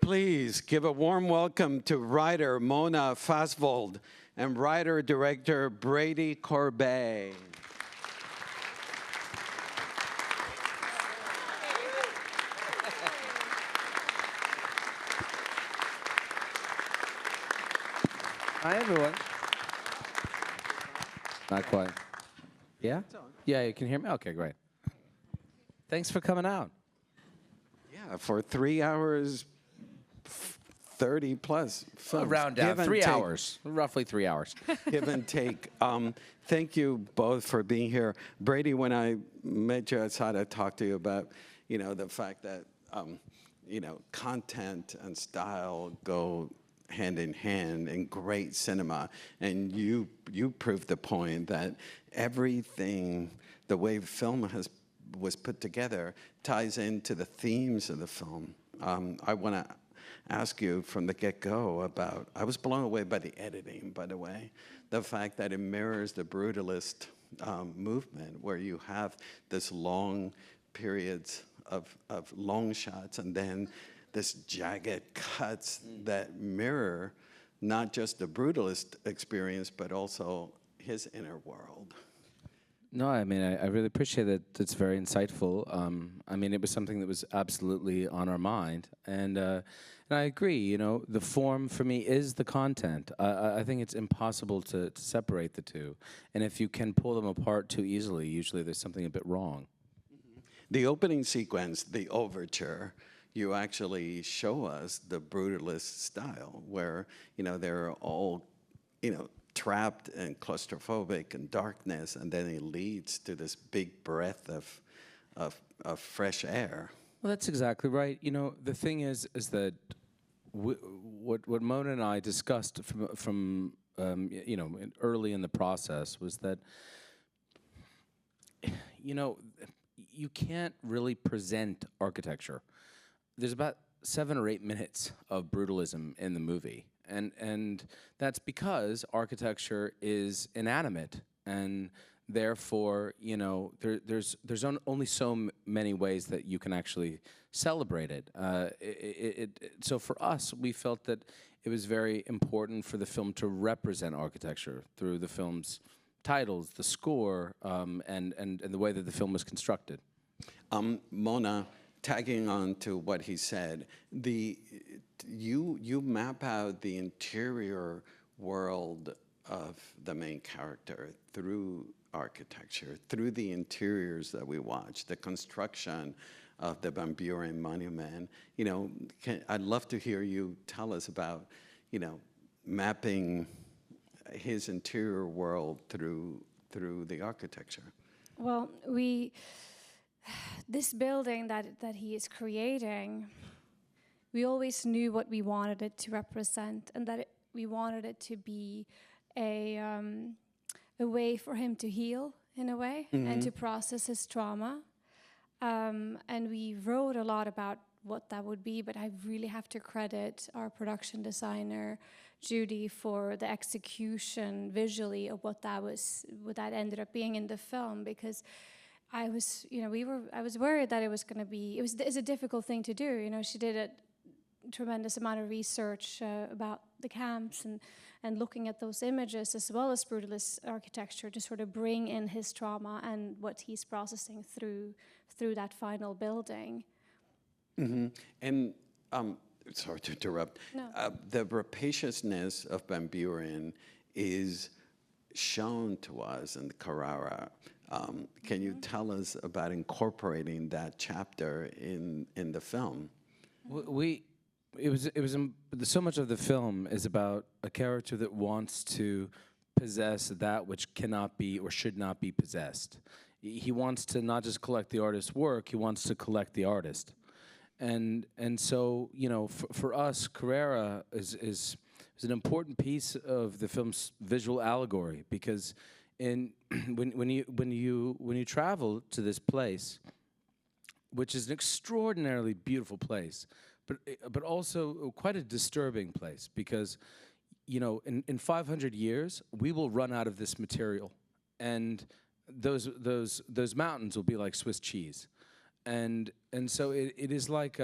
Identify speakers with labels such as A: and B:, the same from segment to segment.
A: Please give a warm welcome to writer Mona Fastvold and writer-director Brady Corbet.
B: Hi, everyone. Not quite. Yeah? Yeah, you can hear me? Okay, great. Thanks for coming out.
A: Yeah, for 3 hours, 30 plus films.
B: Round down, 3 hours, roughly 3 hours.
A: Give and take. Thank you both for being here. Brady, when I met you outside, I talked to you about, the fact that, content and style go hand in hand in great cinema. And you proved the point that everything, the way film was put together, ties into the themes of the film. I want to ask you from the get-go about, I was blown away by the editing, by the way, the fact that it mirrors the Brutalist movement, where you have this long periods of long shots and then this jagged cuts that mirror not just the Brutalist experience, but also his inner world.
B: No, I mean, I really appreciate that. It's very insightful. I mean, it was something that was absolutely on our mind. And I agree, the form for me is the content. I think it's impossible to separate the two. And if you can pull them apart too easily, usually there's something a bit wrong.
A: Mm-hmm. The opening sequence, the overture, you actually show us the Brutalist style, where, they're all, trapped and claustrophobic and darkness, and then it leads to this big breath of fresh air.
B: Well, that's exactly right. The thing is that what Mona and I discussed from early in the process was that, you can't really present architecture. There's about 7 or 8 minutes of brutalism in the movie. And that's because architecture is inanimate, and therefore, there's only so many ways that you can actually celebrate it. So for us, we felt that it was very important for the film to represent architecture through the film's titles, the score, and the way that the film was constructed.
A: Mona, tagging on to what he said, you map out the interior world of the main character through architecture, through the interiors that we watch, the construction of the Van Buren Monument. I'd love to hear you tell us about, mapping his interior world through the architecture.
C: Well, this building that he is creating, we always knew what we wanted it to represent, and that we wanted it to be a way for him to heal, in a way, and to process his trauma. And we wrote a lot about what that would be, but I really have to credit our production designer, Judy, for the execution visually of what that ended up being in the film, because I was worried that it was going to be, it's a difficult thing to do. She did a tremendous amount of research about the camps and looking at those images, as well as Brutalist architecture, to sort of bring in his trauma and what he's processing through that final building.
A: Mm-hmm. And sorry to interrupt.
C: No.
A: The rapaciousness of Van Buren is shown to us in the Carrera. Can you tell us about incorporating that chapter in the film?
B: So much of the film is about a character that wants to possess that which cannot be or should not be possessed. He wants to not just collect the artist's work, he wants to collect the artist. And so, for us, Carrera is an important piece of the film's visual allegory, because when you travel to this place, which is an extraordinarily beautiful place, but also quite a disturbing place, because in 500 years we will run out of this material, and those mountains will be like Swiss cheese, and so it is like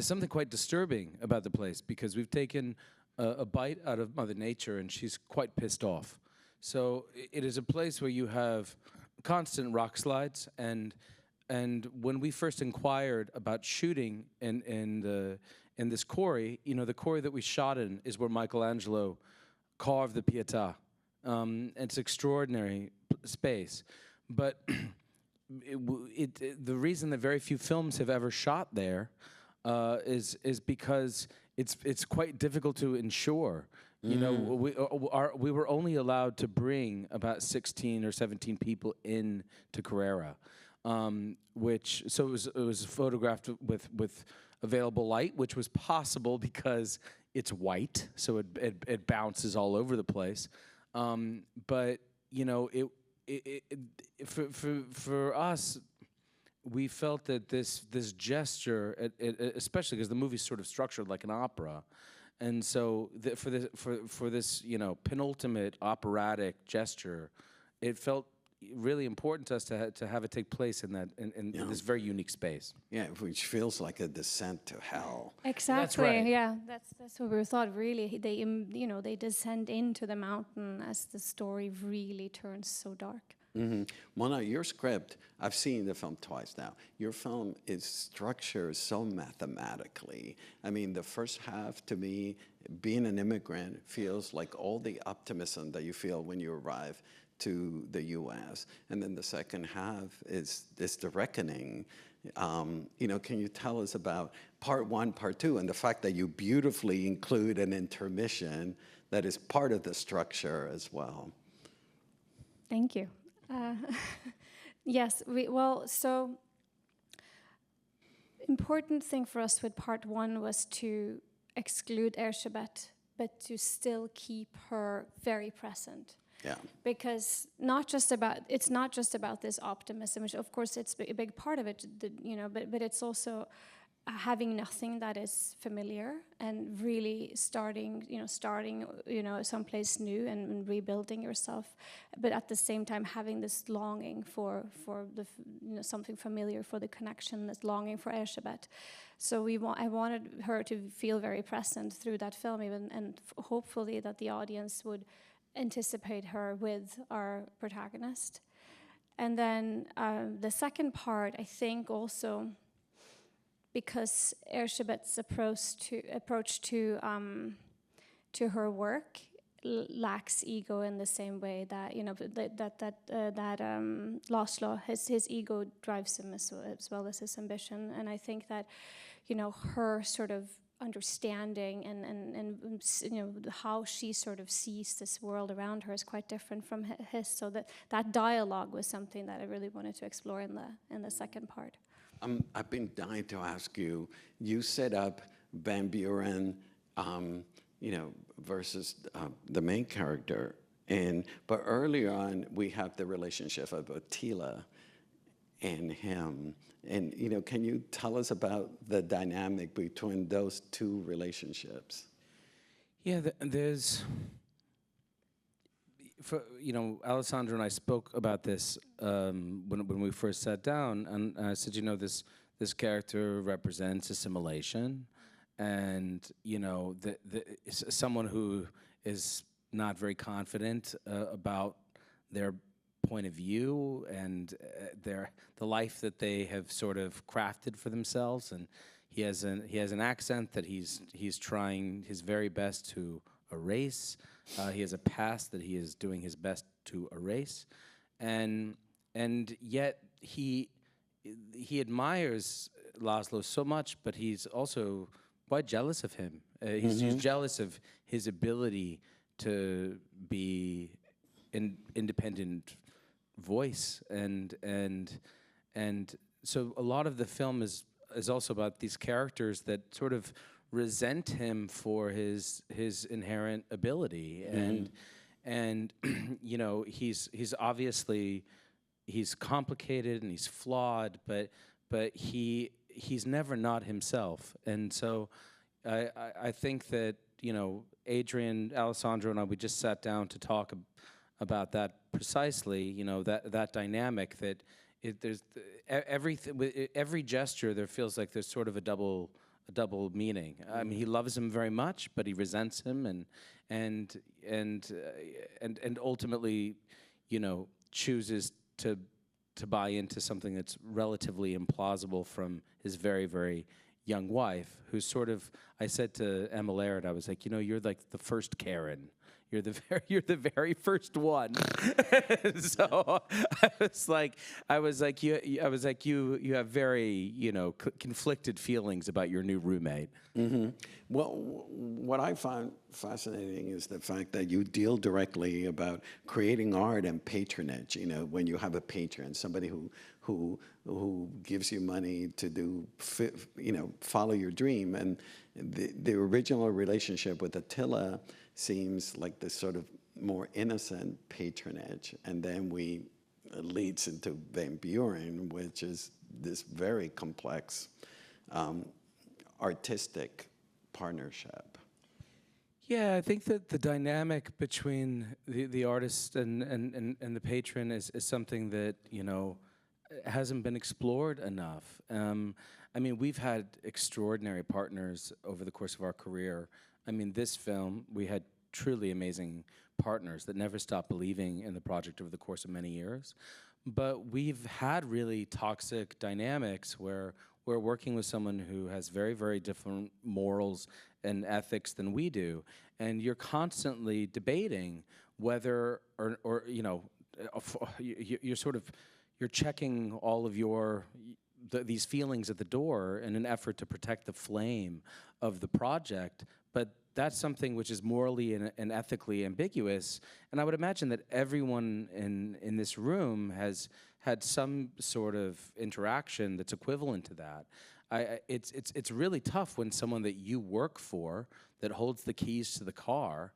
B: there's something quite disturbing about the place because we've taken a bite out of Mother Nature, and she's quite pissed off. So it is a place where you have constant rock slides, and when we first inquired about shooting in this quarry, the quarry that we shot in is where Michelangelo carved the Pietà. It's extraordinary space, but the reason that very few films have ever shot there is because it's quite difficult to ensure. We were only allowed to bring about 16 or 17 people in to Carrera, so it was photographed with available light, which was possible because it's white, so it bounces all over the place. But for us, we felt that this gesture, especially because the movie's sort of structured like an opera, and so for this penultimate operatic gesture, it felt really important to us to have it take place in this very unique space.
A: Yeah, which feels like a descent to hell.
C: Exactly.
B: That's right.
C: Yeah, that's what we thought. Really, they descend into the mountain as the story really turns so dark.
A: Mm-hmm. Mona, your script, I've seen the film twice now. Your film is structured so mathematically. I mean, the first half, to me, being an immigrant, feels like all the optimism that you feel when you arrive to the U.S. And then the second half is the reckoning. Can you tell us about part one, part two, and the fact that you beautifully include an intermission that is part of the structure as well?
C: Thank you. Yes, so important thing for us with part one was to exclude Erzsébet, but to still keep her very present.
A: Yeah.
C: Because it's not just about this optimism, which of course it's a big part of it, but it's also having nothing that is familiar and really starting someplace new and rebuilding yourself, but at the same time having this longing for the something familiar, for the connection, this longing for Erzsébet. So I wanted her to feel very present through that film, and hopefully that the audience would anticipate her with our protagonist. And then the second part, I think also, because Erzsébet's approach to her work lacks ego in the same way that Laszlo, his ego drives him as well as his ambition. And I think that her sort of understanding and how she sort of sees this world around her is quite different from his. So that dialogue was something that I really wanted to explore in the second part.
A: I've been dying to ask you. You set up Van Buren, versus the main character, but earlier on we have the relationship of Attila and him. And can you tell us about the dynamic between those two relationships?
B: Yeah, there's. Alessandro and I spoke about this when we first sat down, and I said, this character represents assimilation, and someone who is not very confident about their point of view and the life that they have sort of crafted for themselves, and he has an accent that he's trying his very best to erase. He has a past that he is doing his best to erase, and yet he admires Laszlo so much, but he's also quite jealous of him. He's jealous of his ability to be an independent voice, and so a lot of the film is also about these characters that sort of resent him for his inherent ability, and he's obviously complicated and he's flawed, but he's never not himself. And so I think that Adrian, Alessandro, and I, we just sat down to talk about that precisely. That dynamic that there's everything with every gesture. There feels like there's sort of a double meaning. I mean, he loves him very much, but he resents him, and ultimately, chooses to buy into something that's relatively implausible from his very, very young wife, who's sort of. I said to Emma Laird, I was like, you're like the first Karen. You're the very first one. So I was like, you have very, conflicted feelings about your new roommate.
A: Mm-hmm. Well, what I find fascinating is the fact that you deal directly about creating art and patronage. When you have a patron, somebody who gives you money to do, follow your dream, and the original relationship with Attila seems like this sort of more innocent patronage, and then leads into Van Buren, which is this very complex artistic partnership.
B: Yeah, I think that the dynamic between the artist and the patron is something that hasn't been explored enough. I mean, we've had extraordinary partners over the course of our career. I mean, this film, we had truly amazing partners that never stopped believing in the project over the course of many years. But we've had really toxic dynamics where we're working with someone who has very, very different morals and ethics than we do. And you're constantly debating whether or you're checking all of these feelings at the door in an effort to protect the flame of the project, but that's something which is morally and ethically ambiguous. And I would imagine that everyone in this room has had some sort of interaction that's equivalent to that. It's really tough when someone that you work for, that holds the keys to the car,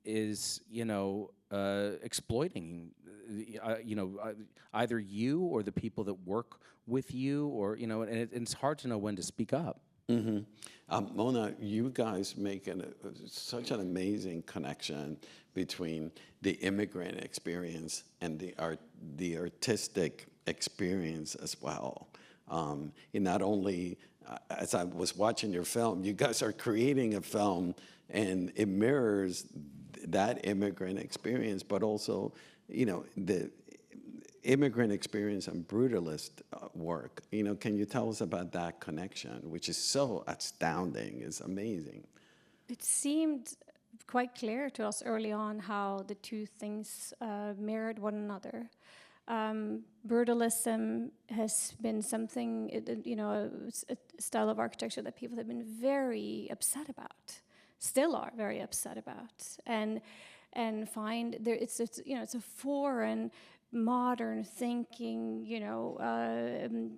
B: is exploiting either you or the people that work with you, or and it's hard to know when to speak up.
A: Mm-hmm. Mona, you guys make such an amazing connection between the immigrant experience and the artistic experience as well. Not only, as I was watching your film, you guys are creating a film and it mirrors that immigrant experience, but also, the immigrant experience and brutalist work. Can you tell us about that connection, which is so astounding, is amazing?
C: It seemed quite clear to us early on how the two things mirrored one another. Brutalism has been something, a style of architecture that people have been very upset about, still are very upset about, and find it's a foreign, modern thinking,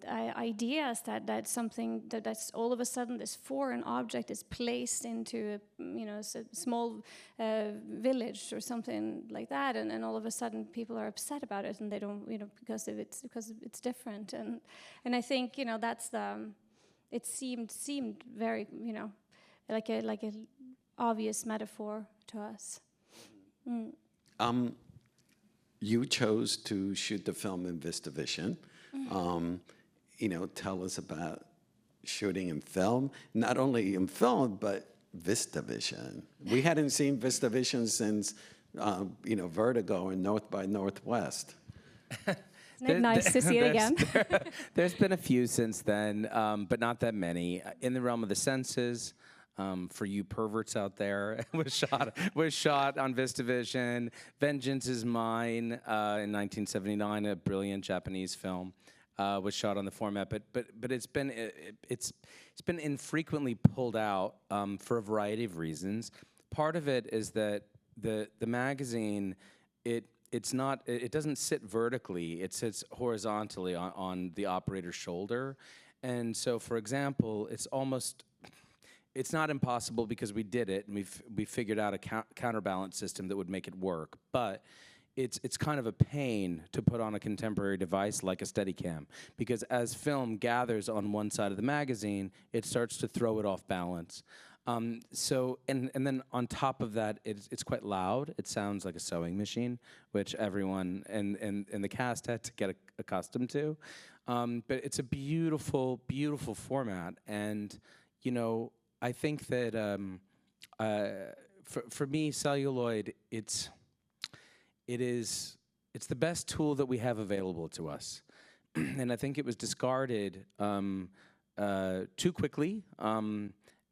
C: ideas that's something that's all of a sudden this foreign object is placed into a small village or something like that, and all of a sudden people are upset about it, and they don't, because it's different, and I think that's it seemed very like a obvious metaphor to us.
A: You chose to shoot the film in Vistavision. Tell us about shooting in film, not only in film, but Vistavision. We hadn't seen Vistavision since, Vertigo and North by Northwest.
C: Isn't it nice to see it again?
B: There's been a few since then, but not that many. In the realm of the senses, for you perverts out there, was shot on Vistavision. Vengeance is Mine in 1979, a brilliant Japanese film, was shot on the format. But it's been infrequently pulled out for a variety of reasons. Part of it is that the magazine it doesn't sit vertically. It sits horizontally on the operator's shoulder, and so for example, it's not impossible because we did it and we figured out a counterbalance system that would make it work. But it's kind of a pain to put on a contemporary device like a Steadicam, because as film gathers on one side of the magazine, it starts to throw it off balance. And then on top of that, it's quite loud. It sounds like a sewing machine, which everyone in the cast had to get accustomed to. But it's a beautiful, beautiful format, and you know, I think that for me, celluloid, it's the best tool that we have available to us. And I think it was discarded too quickly.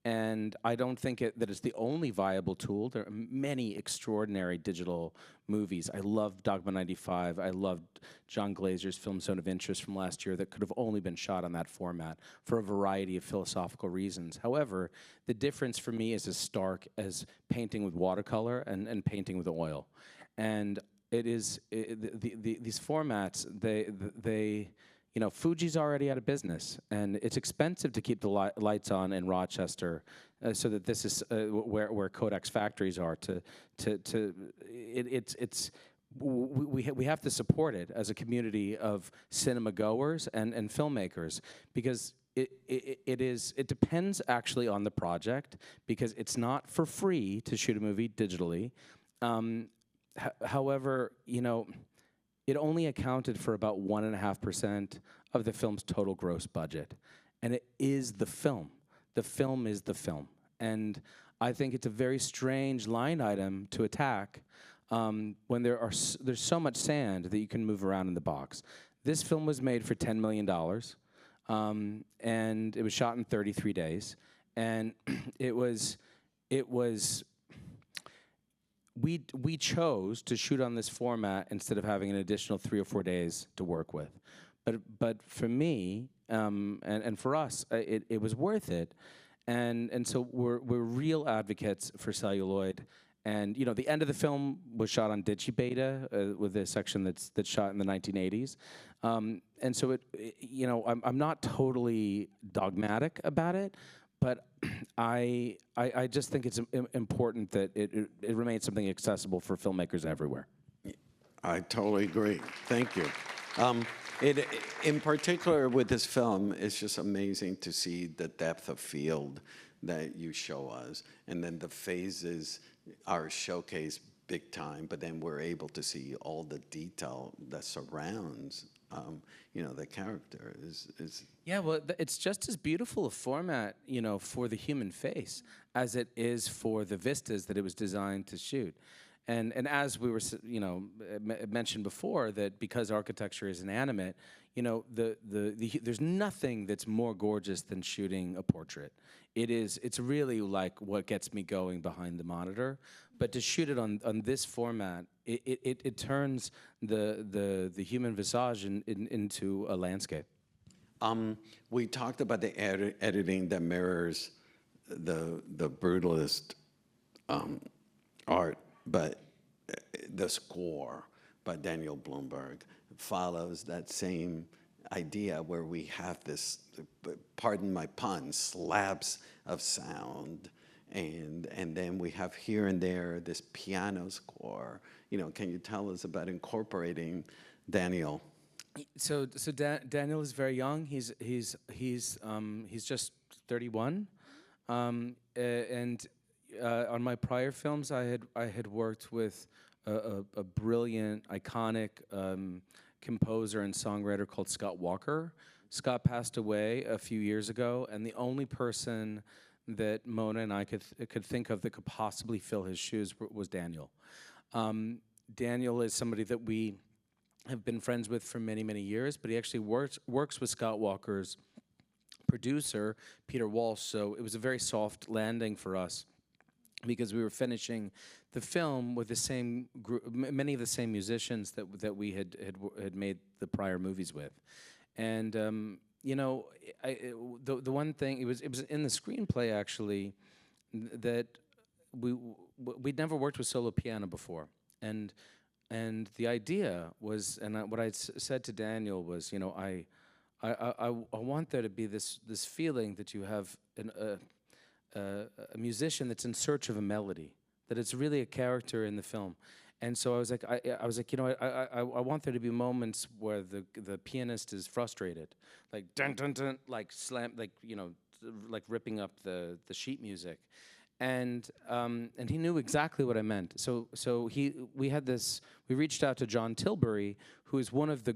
B: And I don't think that it's the only viable tool. There are many extraordinary digital movies. I loved Dogma 95. I loved John Glazer's Film Zone of Interest from last year that could have only been shot on that format for a variety of philosophical reasons. However, the difference for me is as stark as painting with watercolor and painting with oil. And it is, these formats, they you know, Fuji's already out of business, and it's expensive to keep the lights on in Rochester, so that this is where Kodak's factories are. We have to support it as a community of cinema goers and filmmakers, because it depends actually on the project, because it's not for free to shoot a movie digitally. However, you know, it only accounted for about 1.5% of the film's total gross budget. And it is the film. The film is the film. And I think it's a very strange line item to attack when there's so much sand that you can move around in the box. This film was made for $10 million, and it was shot in 33 days. And we chose to shoot on this format instead of having an additional 3 or 4 days to work with. But for me, and for us, it was worth it. And so we're real advocates for celluloid. And you know, the end of the film was shot on digibeta with a section that's shot in the 1980s. And so you know, I'm not totally dogmatic about it, but I just think it's important that it remains something accessible for filmmakers everywhere.
A: I totally agree. Thank you. In particular with this film, it's just amazing to see the depth of field that you show us. And then the phases are showcased big time, but then we're able to see all the detail that surrounds you know, the character is.
B: Yeah, well, it's just as beautiful a format, you know, for the human face as it is for the vistas that it was designed to shoot. And as we were, you know, mentioned before, that because architecture is inanimate, you know, there's nothing that's more gorgeous than shooting a portrait. It's really like what gets me going behind the monitor. But to shoot it on this format, it turns the human visage into a landscape.
A: We talked about the editing that mirrors the brutalist art, but the score by Daniel Blumberg follows that same idea, where we have this, pardon my pun, slabs of sound, and then we have here and there this piano score. You know, can you tell us about incorporating Daniel?
B: So Daniel is very young. He's just 31, and on my prior films, I had worked with a brilliant, iconic composer and songwriter called Scott Walker. Scott passed away a few years ago, and the only person that Mona and I could think of that could possibly fill his shoes was Daniel. Daniel is somebody that we have been friends with for many, many years, but he actually works with Scott Walker's producer, Peter Walsh, so it was a very soft landing for us, because we were finishing the film with the same group, many of the same musicians that we had made the prior movies with. And you know, the one thing, it was in the screenplay actually, that we'd never worked with solo piano before, and the idea was, and what I said to Daniel was, you know, I want there to be this feeling that you have a musician that's in search of a melody, that it's really a character in the film. And so I was like, you know, I want there to be moments where the pianist is frustrated, like dun dun dun, like slam, like, you know, like ripping up the sheet music, and he knew exactly what I meant. So we reached out to John Tilbury, who is one of the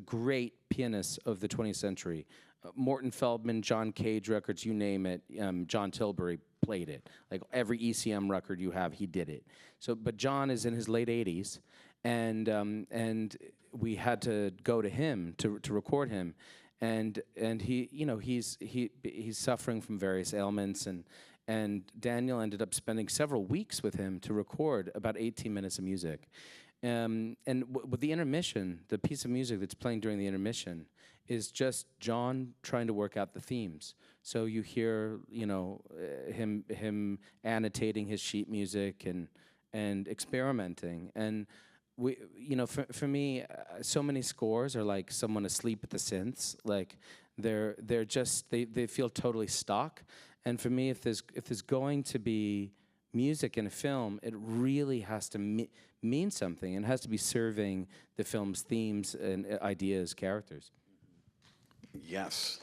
B: great pianists of the 20th century. Morton Feldman, John Cage records, you name it, John Tilbury played it. Like every ECM record you have, he did it. So, but John is in his late 80s, and we had to go to him to record him, and he, you know, he's suffering from various ailments, and Daniel ended up spending several weeks with him to record about 18 minutes of music. And with the intermission, the piece of music that's playing during the intermission is just John trying to work out the themes. So you hear, you know, him annotating his sheet music and experimenting. And we, you know, for me, so many scores are like someone asleep at the synths. Like they're just they feel totally stuck. And for me, if there's going to be music in a film, it really has to mean something, and has to be serving the film's themes and ideas, characters.
A: Yes.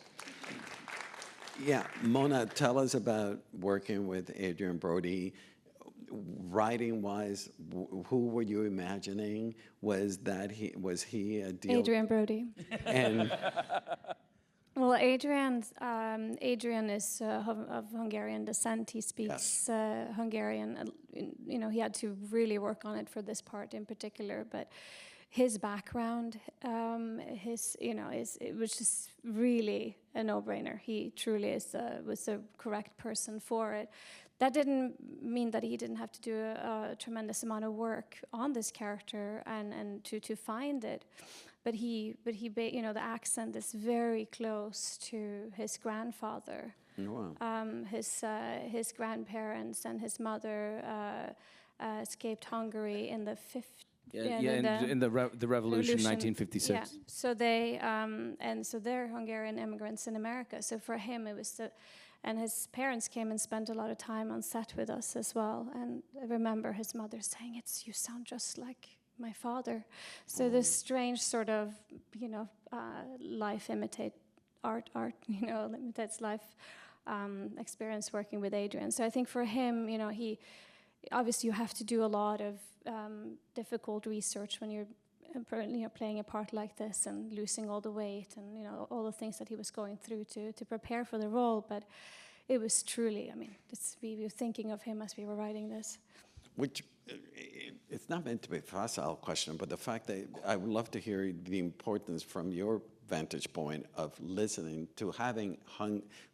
A: Yeah, Mona, tell us about working with Adrian Brody. Writing-wise, who were you imagining? Was he a deal?
C: Adrian Brody.
A: And
C: Well, Adrian is of Hungarian descent. He speaks Hungarian. You know, he had to really work on it for this part in particular. But his background, it was just really a no-brainer. He truly was the correct person for it. That didn't mean that he didn't have to do a tremendous amount of work on this character and to find it. But the accent is very close to his grandfather.
A: wow.
C: His grandparents and his mother escaped Hungary in the 50s.
B: In the revolution, 1956.
C: Yeah. So they're Hungarian immigrants in America. So for him, it was and his parents came and spent a lot of time on set with us as well. And I remember his mother saying, "You sound just like my father." So this strange sort of, life imitate art, imitates life experience working with Adrian. So I think for him, he obviously you have to do a lot of difficult research when you're playing a part like this and losing all the weight and all the things that he was going through to prepare for the role. But it was truly, we were thinking of him as we were writing this.
A: Which, it's not meant to be a facile question, but the fact that I would love to hear the importance from your vantage point of listening to having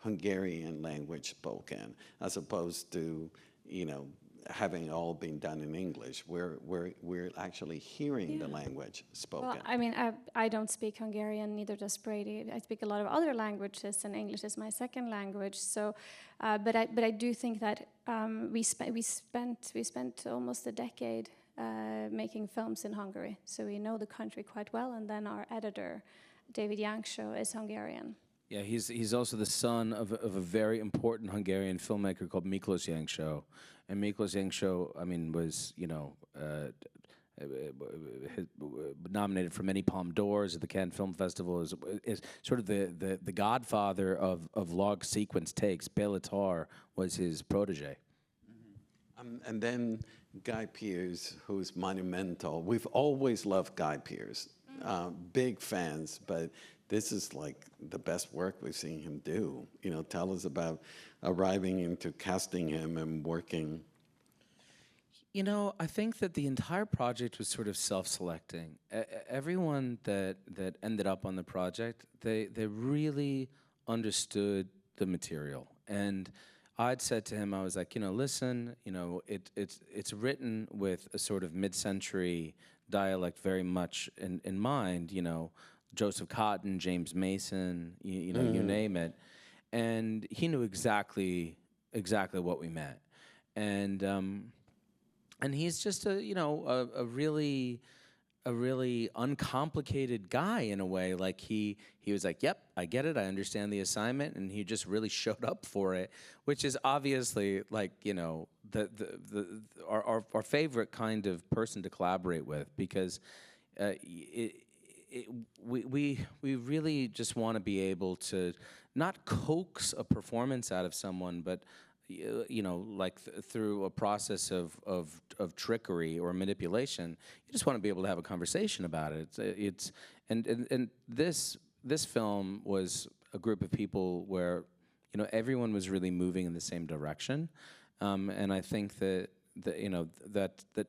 A: Hungarian language spoken, as opposed to, having all been done in English, where we're actually hearing the language spoken.
C: Well, I don't speak Hungarian, neither does Brady. I speak a lot of other languages, and English is my second language. So, but I do think that we spent almost a decade making films in Hungary, so we know the country quite well. And then our editor, David Yangsho, is Hungarian.
B: Yeah, he's also the son of a very important Hungarian filmmaker called Miklos Yangsho. And Miklos Yangsho, was, nominated for many Palme d'Ors at the Cannes Film Festival, is sort of the godfather of log sequence takes. Belatar was his protege.
A: And then Guy Pearce, who's monumental. We've always loved Guy Pearce, big fans, but this is like the best work we've seen him do. Tell us about arriving into casting him and working.
B: I think that the entire project was sort of self-selecting. Everyone that ended up on the project, they really understood the material. And I'd said to him, I was like, listen, it's written with a sort of mid-century dialect very much in mind, Joseph Cotton, James Mason, you name it. And he knew exactly what we meant. And he's just a really uncomplicated guy in a way. Like he was like, yep, I get it, I understand the assignment, and he just really showed up for it, which is obviously like our favorite kind of person to collaborate with, because we really just want to be able to not coax a performance out of someone, but through a process of trickery or manipulation, you just want to be able to have a conversation about it. And this film was a group of people where, you know, everyone was really moving in the same direction. And I think that, that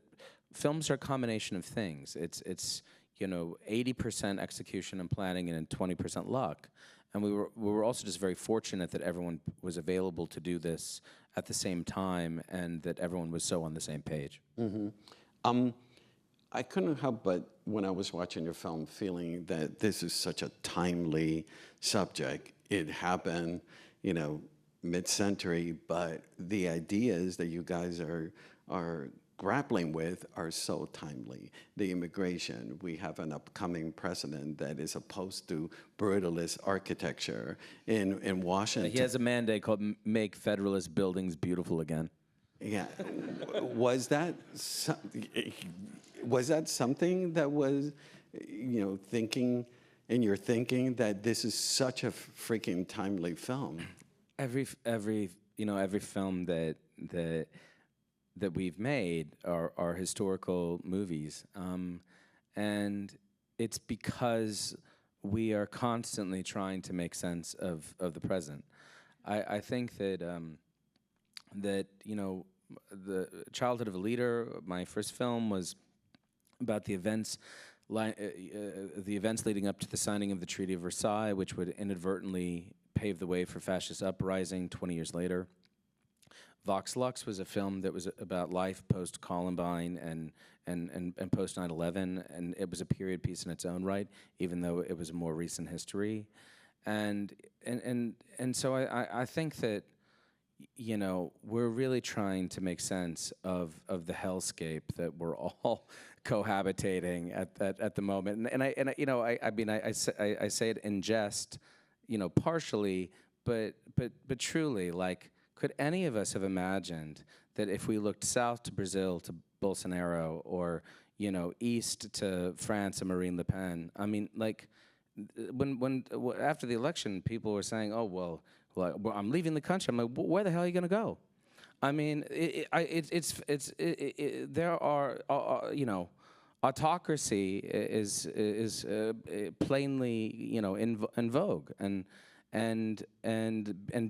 B: films are a combination of things. It's you know, 80% execution and planning and 20% luck. And we were also just very fortunate that everyone was available to do this at the same time, and that everyone was so on the same page.
A: I couldn't help but, when I was watching your film, feeling that this is such a timely subject. It happened, you know, mid-century, but the ideas that you guys are grappling with are so timely. The immigration, we have an upcoming president that is opposed to brutalist architecture in Washington.
B: He has a mandate called "Make Federalist Buildings Beautiful Again."
A: Yeah, was that something that was, you know, thinking in your thinking that this is such a freaking timely film?
B: Every film that we've made are historical movies, and it's because we are constantly trying to make sense of the present. I think that that, you know, the Childhood of a Leader, my first film, was about the events leading up to the signing of the Treaty of Versailles, which would inadvertently pave the way for fascist uprising 20 years later. Vox Lux was a film that was about life post-Columbine and post 9/11, and it was a period piece in its own right, even though it was a more recent history. And so I think that, you know, we're really trying to make sense of the hellscape that we're all cohabitating at the moment. And I you know, I mean, I say it in jest, you know, partially, but truly, like, could any of us have imagined that if we looked south to Brazil, to Bolsonaro, or, you know, east to France and Marine Le Pen? I mean, like, when after the election, people were saying, "Oh, well, I'm leaving the country." I'm like, "Where the hell are you going to go?" I mean, there are, you know, autocracy is plainly, you know, in vogue, and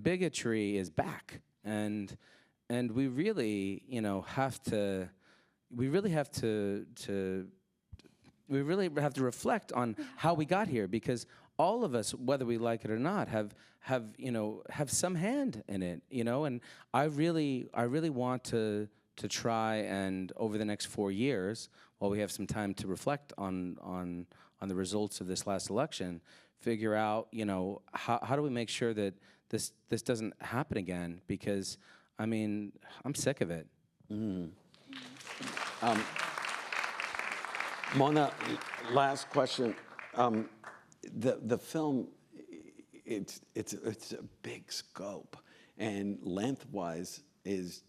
B: bigotry is back, and we really, you know, have to reflect on how we got here, because all of us, whether we like it or not, have some hand in it, you know. And I really want to try and, over the next 4 years, while we have some time to reflect on the results of this last election, figure out, you know, how do we make sure that this doesn't happen again? Because, I mean, I'm sick of it.
A: Mona, last question. The film, it's a big scope, and lengthwise is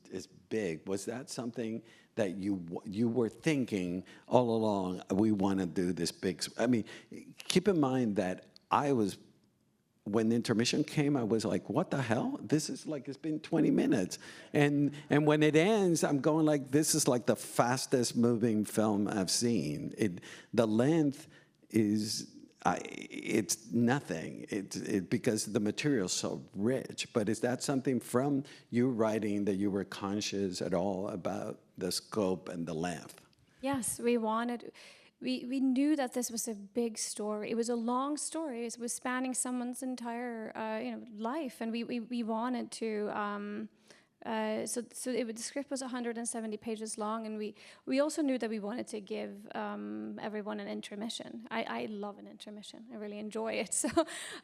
A: big. Was that something that you were thinking all along? We want to do this big. I mean, keep in mind that when the intermission came, I was like, what the hell? This is like, it's been 20 minutes. And when it ends, I'm going like, this is like the fastest moving film I've seen. The length is, it's nothing. Because the material's so rich. But is that something from you writing that you were conscious at all about the scope and the length?
C: Yes, we knew that this was a big story. It was a long story. It was spanning someone's entire life, and we wanted to. The script was 170 pages long, and we also knew that we wanted to give everyone an intermission. I love an intermission. I really enjoy it. So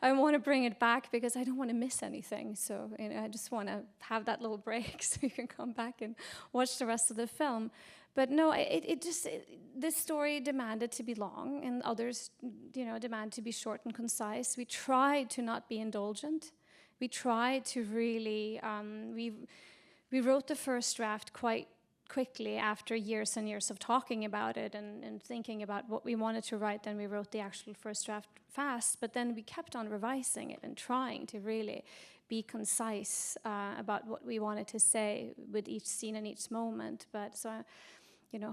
C: I want to bring it back because I don't want to miss anything. So I just want to have that little break so you can come back and watch the rest of the film. But no, this story demanded to be long, and others, demand to be short and concise. We tried to not be indulgent. We tried to really, we wrote the first draft quite quickly after years and years of talking about it and thinking about what we wanted to write. Then we wrote the actual first draft fast, but then we kept on revising it and trying to really be concise about what we wanted to say with each scene and each moment. But so,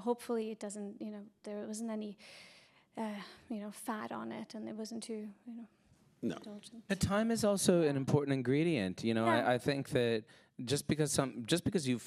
C: hopefully it doesn't, there wasn't any, fat on it, and it wasn't too,
A: No.
C: indulgent.
B: But time is also an important ingredient. You know,
C: Yeah.
B: I think that just because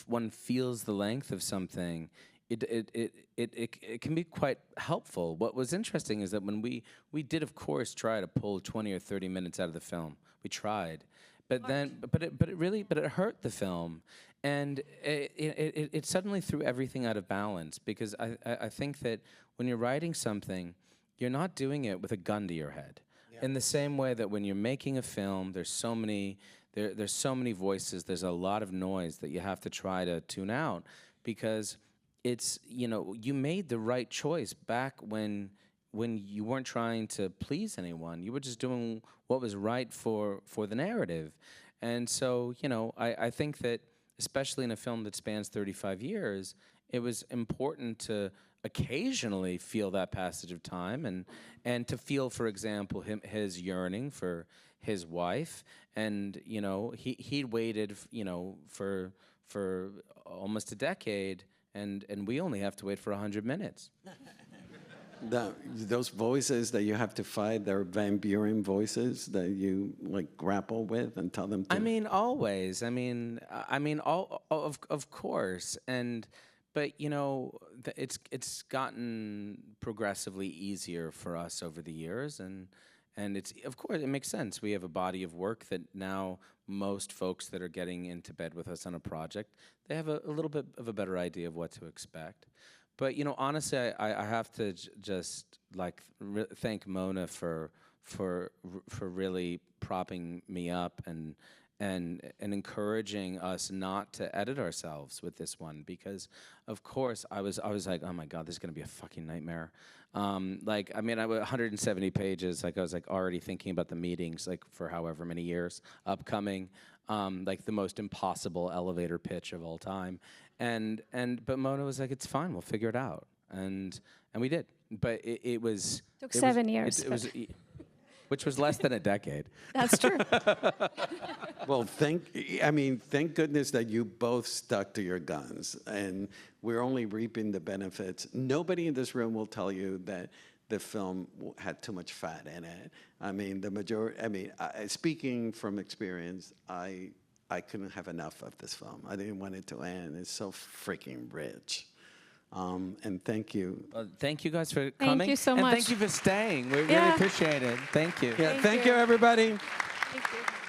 B: one feels the length of something, it can be quite helpful. What was interesting is that when we did, of course, try to pull 20 or 30 minutes out of the film. We tried, but then but it hurt the film, and it suddenly threw everything out of balance, because I think that when you're writing something, you're not doing it with a gun to your head. In the same way that when you're making a film, there's so many voices, there's a lot of noise that you have to try to tune out, because it's, you know, you made the right choice back when you weren't trying to please anyone. You were just doing what was right for the narrative. And so, you know, I think that especially in a film that spans 35 years, it was important to occasionally feel that passage of time, and to feel, for example, his yearning for his wife. And, you know, he waited, you know, for almost a decade, and we only have to wait for 100 minutes.
A: Those voices that you have to fight, they're Van Buren voices that you like grapple with and tell them to.
B: I mean, always. I mean, of course. But you know, it's gotten progressively easier for us over the years, and it's, of course, it makes sense. We have a body of work that now most folks that are getting into bed with us on a project, they have a little bit of a better idea of what to expect. But you know, honestly, I have to just like thank Mona for really propping me up and encouraging us not to edit ourselves with this one, because of course I was like, oh my God, this is gonna be a fucking nightmare. Like, I mean, 170 pages. Like, I was like already thinking about the meetings, like for however many years upcoming, like the most impossible elevator pitch of all time. But Mona was like, it's fine, we'll figure it out, and we did. But it was
C: Took 7 years.
B: It was. Which was less than a decade.
C: That's true.
A: Well, thank goodness that you both stuck to your guns, and we're only reaping the benefits. Nobody in this room will tell you that the film had too much fat in it. I mean, the majority. I mean, speaking from experience, I couldn't have enough of this film. I didn't want it to end. It's so freaking rich. And thank you.
B: Thank you guys for coming.
C: Thank you so
B: and
C: much.
B: thank you for staying. We really appreciate it. Thank you.
A: Yeah, thank you, everybody.
C: Thank you.